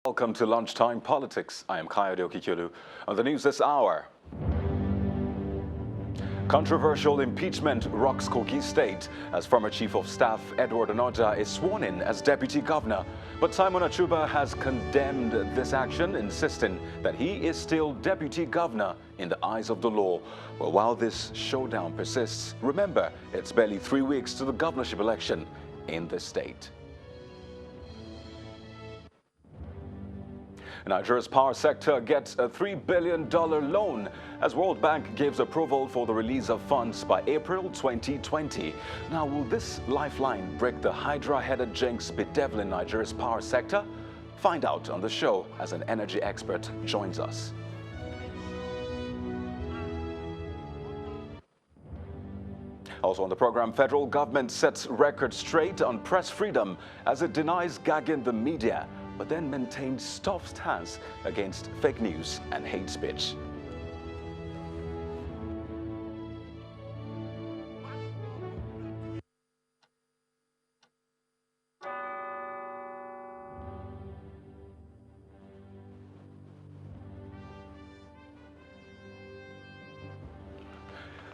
Welcome to Lunchtime Politics. I am Kayode Okikulu. On the news this hour, controversial impeachment rocks Kogi State as former Chief of Staff Edward Onoja is sworn in as Deputy Governor. But Simon Achuba has condemned this action, insisting that he is still Deputy Governor in the eyes of the law. Well, while this showdown persists, remember, it's barely 3 weeks to the governorship election in the state. Nigeria's power sector gets a $3 billion loan as World Bank gives approval for the release of funds by April 2020. Now, will this lifeline break the Hydra-headed jinx bedeviling Nigeria's power sector? Find out on the show as an energy expert joins us. Also on the program, federal government sets record straight on press freedom as it denies gagging the media, but then maintains tough stance against fake news and hate speech.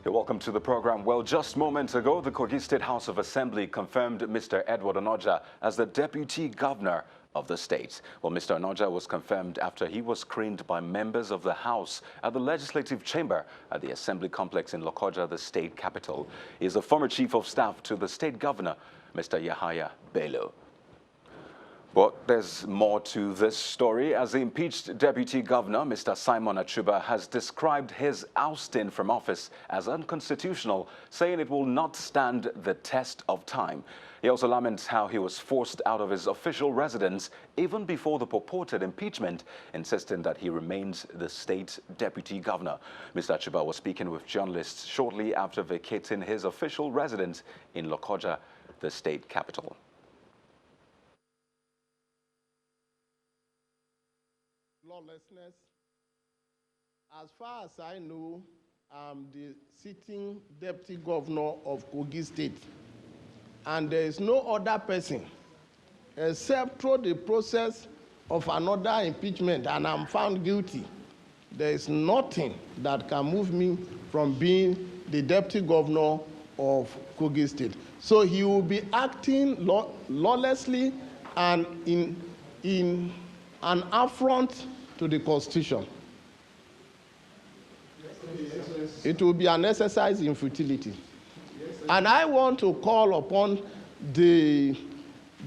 Welcome to the program. Well, just moments ago, the Kogi State House of Assembly confirmed Mr. Edward Onoja as the Deputy Governor of the state. Well, Mr. Onoja was confirmed after he was screened by members of the House at the Legislative Chamber at the Assembly Complex in Lokoja, the state capital. He is the former Chief of Staff to the State Governor, Mr. Yahaya Bello. But there's more to this story, as the impeached Deputy Governor, Mr. Simon Achuba, has described his ousting from office as unconstitutional, saying it will not stand the test of time. He also laments how he was forced out of his official residence even before the purported impeachment, insisting that he remains the state Deputy Governor. Mr. Achuba was speaking with journalists shortly after vacating his official residence in Lokoja, the state capital. Lawlessness. As far as I know, I'm the sitting deputy governor of Kogi State, and there is no other person except through the process of another impeachment and I'm found guilty. There is nothing that can move me from being the deputy governor of Kogi State. So he will be acting lawlessly and in an affront to the Constitution. It will be an exercise in futility. And I want to call upon the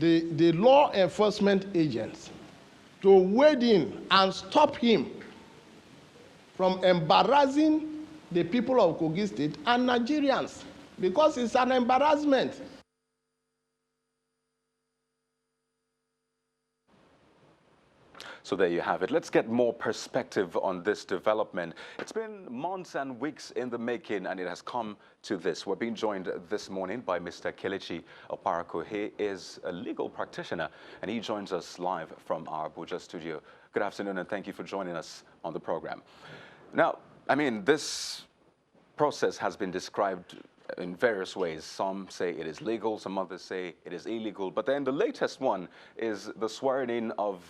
law enforcement agents to wade in and stop him from embarrassing the people of Kogi State and Nigerians, because it's an embarrassment. So there you have it. Let's get more perspective on this development. It's been months and weeks in the making, and it has come to this. We're being joined this morning by Mr. Kelechi Oparaku. He is a legal practitioner, and he joins us live from our Abuja studio. Good afternoon, and thank you for joining us on the program. Now, I mean, this process has been described in various ways. Some say it is legal, some others say it is illegal. But then the latest one is the swearing in of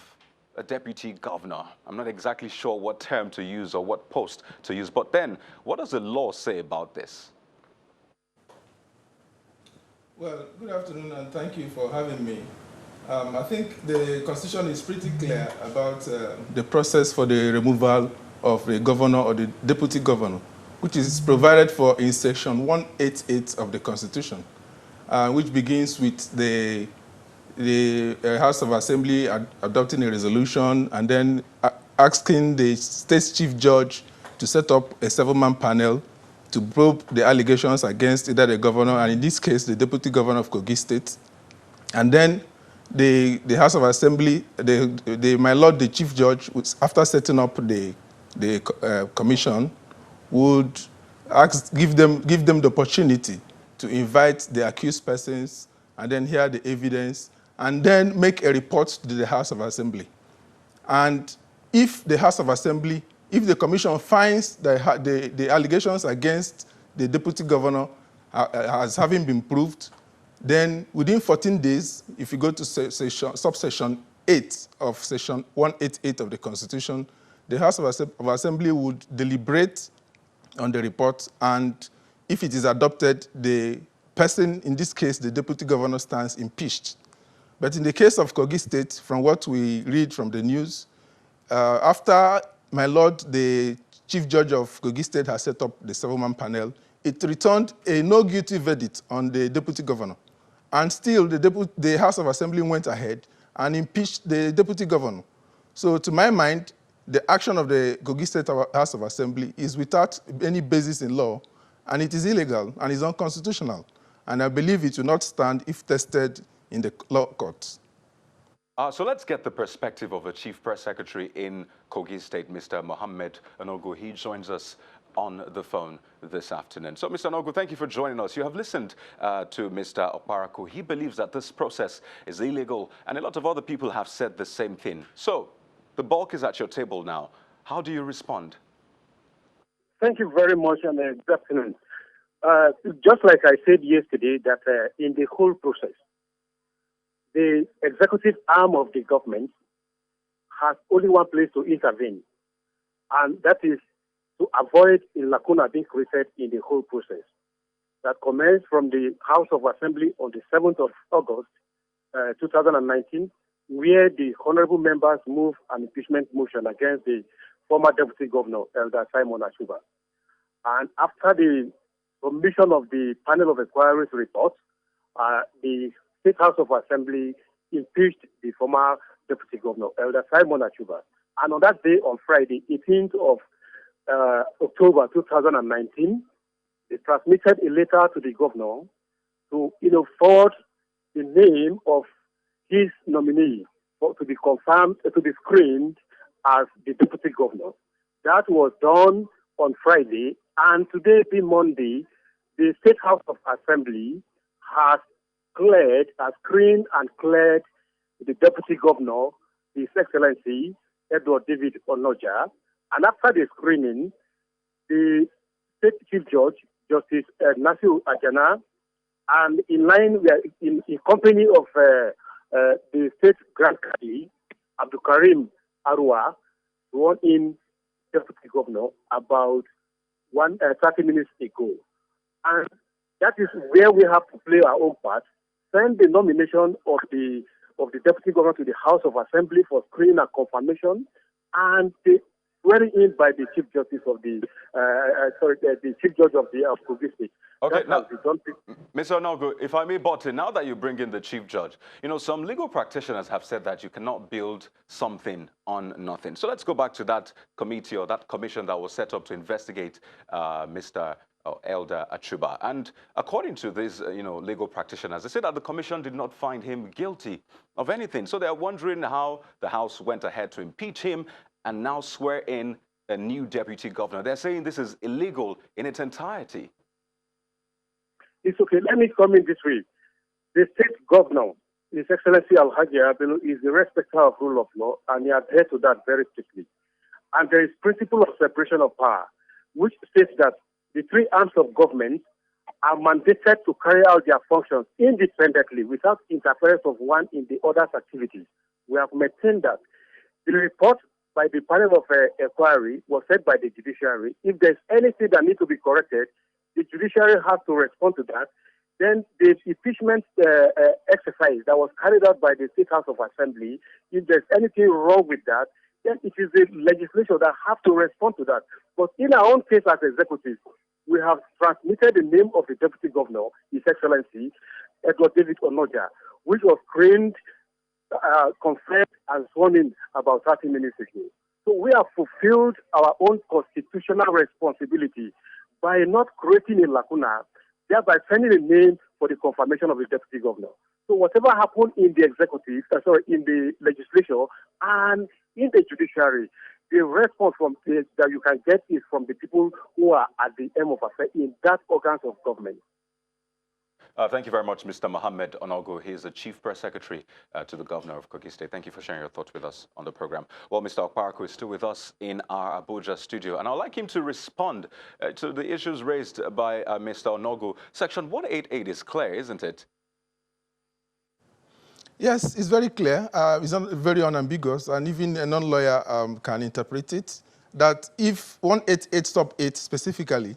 a deputy governor. I'm not exactly sure what term to use or what post to use, but then what does the law say about this? Well, good afternoon and thank you for having me. I think the Constitution is pretty clear about the process for the removal of the governor or the deputy governor, which is provided for in section 188 of the Constitution, which begins with the House of Assembly adopting a resolution and then asking the state chief judge to set up a 7-man panel to probe the allegations against either the governor, and in this case, the deputy governor of Kogi State. And then the House of Assembly, my lord, the chief judge, after setting up the commission, would give them the opportunity to invite the accused persons and then hear the evidence, and then make a report to the House of Assembly. And if the House of Assembly, if the Commission finds that the allegations against the Deputy Governor as having been proved, then within 14 days, if you go to subsection 8 of Section 188 of the Constitution, the House of Assembly would deliberate on the report, and if it is adopted, the person, in this case, the deputy governor, stands impeached. But in the case of Kogi State, from what we read from the news, after my lord, the chief judge of Kogi State, has set up the 7-man panel, it returned a no guilty verdict on the deputy governor. And still, the House of Assembly went ahead and impeached the deputy governor. So to my mind, the action of the Kogi State House of Assembly is without any basis in law, and it is illegal and is unconstitutional. And I believe it will not stand if tested in the law courts. So let's get the perspective of the Chief Press Secretary in Kogi State, Mr. Mohammed Onogu. He joins us on the phone this afternoon. So, Mr. Onogu, thank you for joining us. You have listened to Mr. Oparaku. He believes that this process is illegal, and a lot of other people have said the same thing. So, the bulk is at your table now. How do you respond? Thank you very much, and good afternoon. Just like I said yesterday, that in the whole process, the executive arm of the government has only one place to intervene, and that is to avoid a lacuna being created in the whole process. That commenced from the House of Assembly on the 7th of August, 2019, where the honorable members moved an impeachment motion against the former Deputy Governor, Elder Simon Achuba. And after the submission of the panel of inquiries report, the State House of Assembly impeached the former Deputy Governor, Elder Simon Achuba. And on that day, on Friday, 18th of October 2019, they transmitted a letter to the governor to forward the name of his nominee to be confirmed, to be screened as the Deputy Governor. That was done on Friday, and today, being Monday, the State House of Assembly has screened and cleared the Deputy Governor, His Excellency Edward David Onoja. And after the screening, the State Chief Judge, Justice Nasiru Ajana, and in company of the State Grand Kadi, Abdul Karim Arua, sworn in Deputy Governor about 30 minutes ago. And that is where we have to play our own part, send the nomination of the Deputy Governor to the House of Assembly for screening and confirmation, and the swearing in by the Chief Justice of the Chief Judge of the Kogi State. Okay, now, Mr. Onogu, if I may butt in, now that you bring in the Chief Judge, some legal practitioners have said that you cannot build something on nothing. So let's go back to that committee or that commission that was set up to investigate Mr. Elder Achuba. And according to these, legal practitioners, they say that the commission did not find him guilty of anything. So they're wondering how the House went ahead to impeach him and now swear in a new deputy governor. They're saying this is illegal in its entirety. It's okay. Let me come in this way. The state governor, His Excellency Alhaji Abelu, is the respecter of rule of law, and he adheres to that very strictly. And there is principle of separation of power, which states that the three arms of government are mandated to carry out their functions independently without interference of one in the other's activities. We have maintained that. The report by the panel of inquiry was said by the judiciary. If there's anything that needs to be corrected, the judiciary has to respond to that. Then the impeachment exercise that was carried out by the State House of Assembly, if there's anything wrong with that, then it is the legislature that have to respond to that. But in our own case as executives, we have transmitted the name of the Deputy Governor, His Excellency Edward David Onoja, which was screened, confirmed, and sworn in about 30 minutes ago. So we have fulfilled our own constitutional responsibility by not creating a lacuna, thereby sending a name for the confirmation of the Deputy Governor. So whatever happened in the executive, in the legislature and in the judiciary, the response that you can get is from the people who are at the end of affairs in that organs of government. Thank you very much, Mr. Mohammed Onogu. He is the Chief Press Secretary to the Governor of Kogi State. Thank you for sharing your thoughts with us on the program. Well, Mr. Oparaku is still with us in our Abuja studio, and I'd like him to respond to the issues raised by Mr. Onogu. Section 188 is clear, isn't it? Yes, it's very clear. It's very unambiguous, and even a non-lawyer can interpret it, that if 188 sub 8 specifically,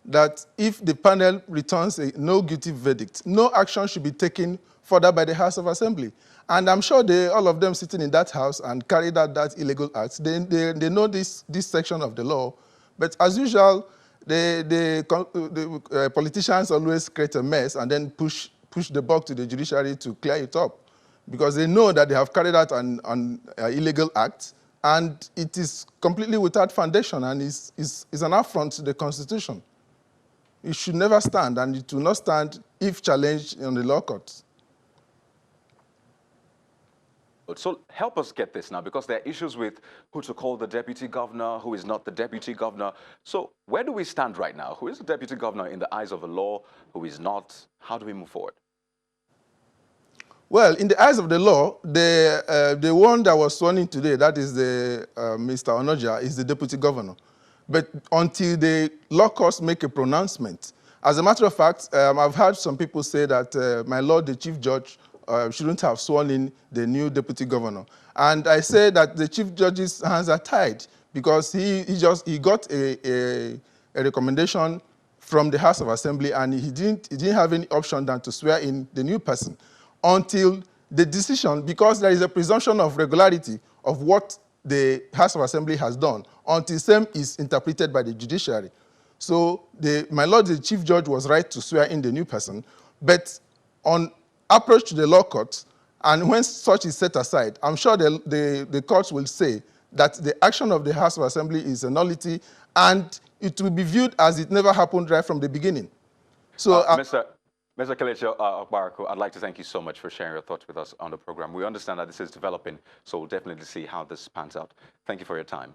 that if the panel returns a no guilty verdict, no action should be taken further by the House of Assembly. And I'm sure all of them sitting in that house and carried out that illegal act, they know this section of the law. But as usual, the politicians always create a mess and then push the buck to the judiciary to clear it up, because they know that they have carried out an illegal act, and it is completely without foundation and is an affront to the Constitution. It should never stand, and it will not stand if challenged in the law courts. So help us get this now, because there are issues with who to call the deputy governor, who is not the deputy governor. So where do we stand right now? Who is the deputy governor in the eyes of the law? Who is not? How do we move forward? Well, in the eyes of the law, the one that was sworn in today, that is Mr. Onoja, is the deputy governor. But until the law courts make a pronouncement, as a matter of fact, I've heard some people say that my lord, the chief judge, shouldn't have sworn in the new deputy governor. And I say that the chief judge's hands are tied, because he got a recommendation from the House of Assembly, and he didn't have any option than to swear in the new person until the decision, because there is a presumption of regularity of what the House of Assembly has done, until same is interpreted by the judiciary. So my lord, the chief judge, was right to swear in the new person, but on approach to the law courts, and when such is set aside, I'm sure the courts will say that the action of the House of Assembly is a nullity, and it will be viewed as it never happened right from the beginning. So, Mr. Kelechi Okbarako, I'd like to thank you so much for sharing your thoughts with us on the program. We understand that this is developing, so we'll definitely see how this pans out. Thank you for your time.